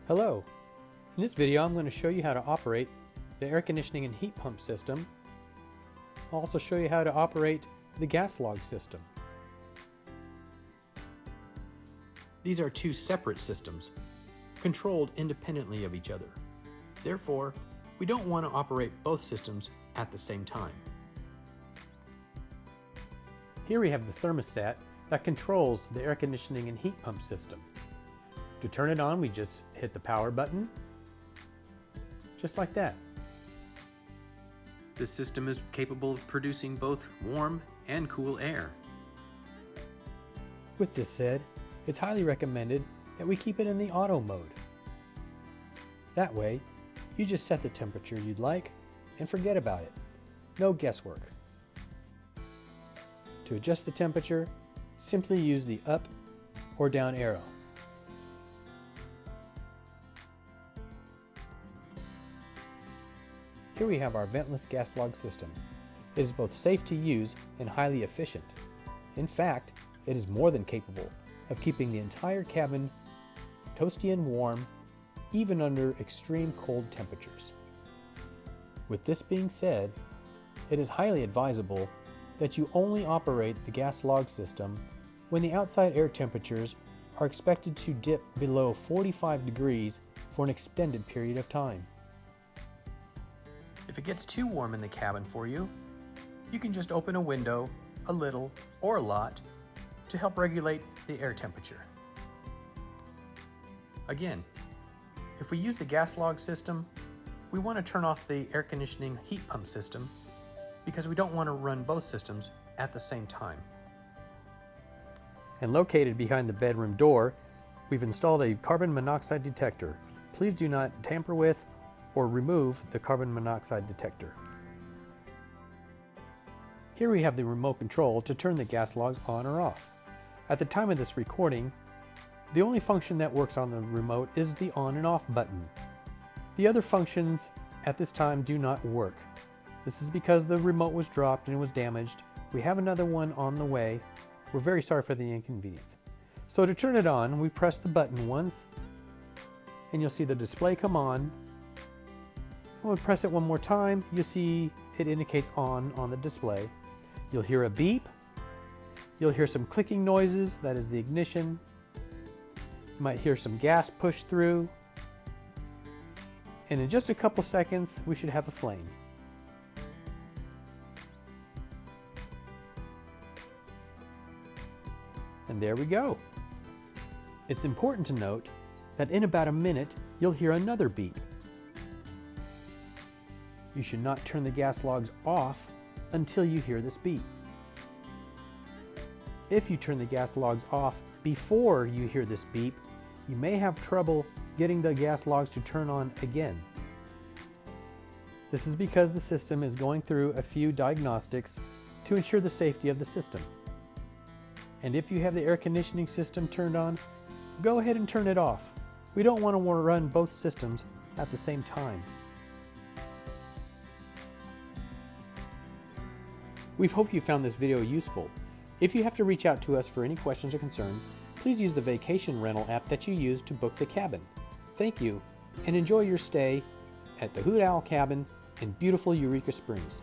Hello! In this video I'm going to show you how to operate the air conditioning and heat pump system. I'll also show you how to operate the gas log system. These are two separate systems, controlled independently of each other. Therefore, we don't want to operate both systems at the same time. Here we have the thermostat that controls the air conditioning and heat pump system. To turn it on, we just hit the power button, just like that. This system is capable of producing both warm and cool air. With this said, it's highly recommended that we keep it in the auto mode. That way, you just set the temperature you'd like and forget about it. No guesswork. To adjust the temperature, simply use the up or down arrow. Here we have our ventless gas log system. It is both safe to use and highly efficient. In fact, it is more than capable of keeping the entire cabin toasty and warm, even under extreme cold temperatures. With this being said, it is highly advisable that you only operate the gas log system when the outside air temperatures are expected to dip below 45 degrees for an extended period of time. If it gets too warm in the cabin for you, you can just open a window, a little or a lot, to help regulate the air temperature. Again, if we use the gas log system, we want to turn off the air conditioning heat pump system because we don't want to run both systems at the same time. And located behind the bedroom door, we've installed a carbon monoxide detector. Please do not tamper with or remove the carbon monoxide detector. Here we have the remote control to turn the gas logs on or off. At the time of this recording, the only function that works on the remote is the on and off button. The other functions at this time do not work. This is because the remote was dropped and was damaged. We have another one on the way. We're very sorry for the inconvenience. So to turn it on, we press the button once and you'll see the display come on. When we press it one more time, you'll see it indicates on the display. You'll hear a beep. You'll hear some clicking noises, that is the ignition. You might hear some gas push through. And in just a couple seconds, we should have a flame. And there we go. It's important to note that in about a minute, you'll hear another beep. You should not turn the gas logs off until you hear this beep. If you turn the gas logs off before you hear this beep, you may have trouble getting the gas logs to turn on again. This is because the system is going through a few diagnostics to ensure the safety of the system. And if you have the air conditioning system turned on, go ahead and turn it off. We don't want to run both systems at the same time. We hope you found this video useful. If you have to reach out to us for any questions or concerns, please use the vacation rental app that you use to book the cabin. Thank you, and enjoy your stay at the Hoot Owl Cabin in beautiful Eureka Springs.